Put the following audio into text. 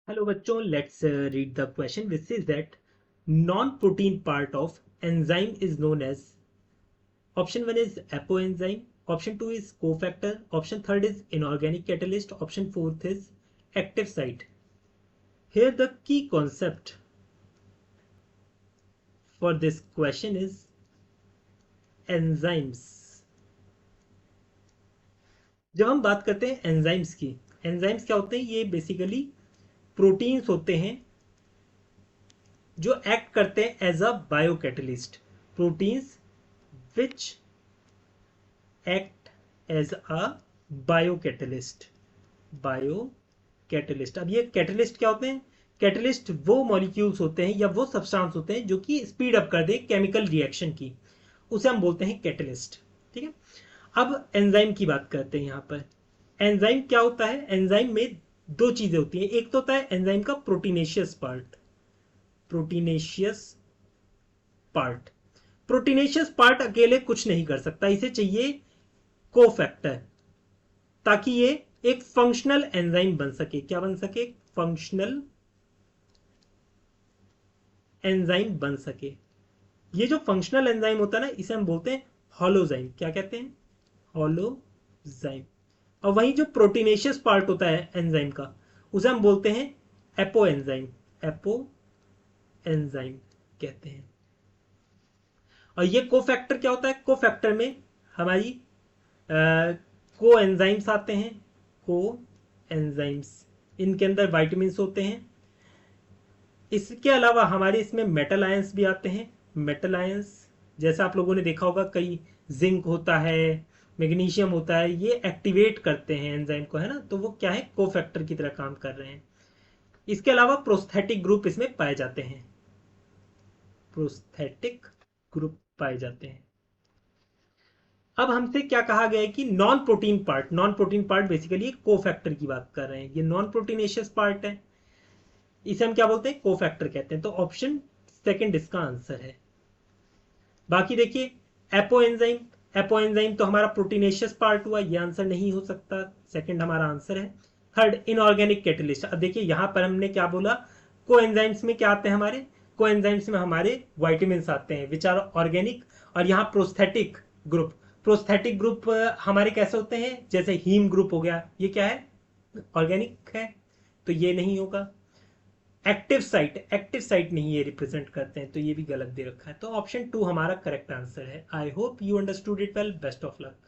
Hello बच्चों, let's read the question which says that non-protein part of enzyme is known as option 1 is apoenzyme, option 2 is cofactor, option 3rd is inorganic catalyst, option 4th is active site. Here the key concept for this question is enzymes. जब हम बात करते हैं enzymes की, enzymes क्या होते हैं? ये बेसिकली प्रोटीन्स होते हैं जो एक्ट करते हैं as a biocatalyst. Proteins which act as a biocatalyst. Biocatalyst. अब ये कैटलिस्ट क्या होते हैं? कैटलिस्ट वो मॉलिक्यूल्स होते हैं या वो सब्सटेंस होते हैं जो कि स्पीड अप कर दे केमिकल रिएक्शन की, उसे हम बोलते हैं कैटलिस्ट. ठीक है. अब एंजाइम की बात करते हैं. यहां पर एंजाइम क्या होता है? एंजाइम में दो चीजें होती हैं. एक तो होता है एंजाइम का proteinaceous part. Proteinaceous part. Proteinaceous part अकेले कुछ नहीं कर सकता, इसे चाहिए कोफैक्टर, ताकि ये एक फंक्शनल एंजाइम बन सके. क्या बन सके? फंक्शनल एंजाइम बन सके. ये जो फंक्शनल एंजाइम होता है ना, इसे हम बोलते हैं होलोजाइम. क्या कहते हैं? होलोजाइम. और वहीं जो प्रोटीनेशियस पार्ट होता है एंजाइम का, उसे हम बोलते हैं एपो एंजाइम. एपो एंजाइम कहते हैं. और ये कोफैक्टर क्या होता है? कोफैक्टर में हमारी को एंजाइम्स आते हैं. को एंजाइम्स, इनके अंदर वाइटामिन होते हैं. इसके अलावा हमारे इसमें मेटल आयंस भी आते हैं. मेटल आयंस जैसे आप लोगों ने देखा होगा, कई जिंक होता है, मैग्नीशियम होता है, ये एक्टिवेट करते हैं एंजाइम को, है ना. तो वो क्या है? कोफैक्टर की तरह काम कर रहे हैं. इसके अलावा प्रोस्थेटिक ग्रुप इसमें पाए जाते हैं. प्रोस्थेटिक ग्रुप पाए जाते हैं. अब हमसे क्या कहा गया है कि non protein part. Non protein part basically cofactor की बात कर रहे हैं. ये नॉन प्रोटीनेशियस पार्ट है, इसे हम क्या बोलते हैं? कोफैक्टर कहते हैं. तो ऑप्शन सेकंड इसका आंसर है. बाकी देखिए, एपो एंजाइम. एपो एंजाइम तो हमारा प्रोटीनेशियस पार्ट हुआ, ये आंसर नहीं हो सकता. सेकंड हमारा आंसर है. Third inorganic catalyst. अब देखिए यहां पर हमने क्या बोला? को एंजाइम्स में क्या आते हैं हमारे? को एंजाइम्स में हमारे वाइटामिन आते हैं विच आर ऑर्गेनिक. और यहाँ प्रोस्थेटिक ग्रुप. प्रोस्थेटिक ग्रुप हमारे कैसे होते हैं? जैसे हीम ग्रुप हो गया, ये क्या है? ऑर्गेनिक है, तो ये नहीं होगा. एक्टिव साइट, एक्टिव साइट नहीं ये रिप्रेजेंट करते हैं, तो ये भी गलत दे रखा है. तो ऑप्शन 2 हमारा करेक्ट आंसर है. I hope you understood it well. Best of luck.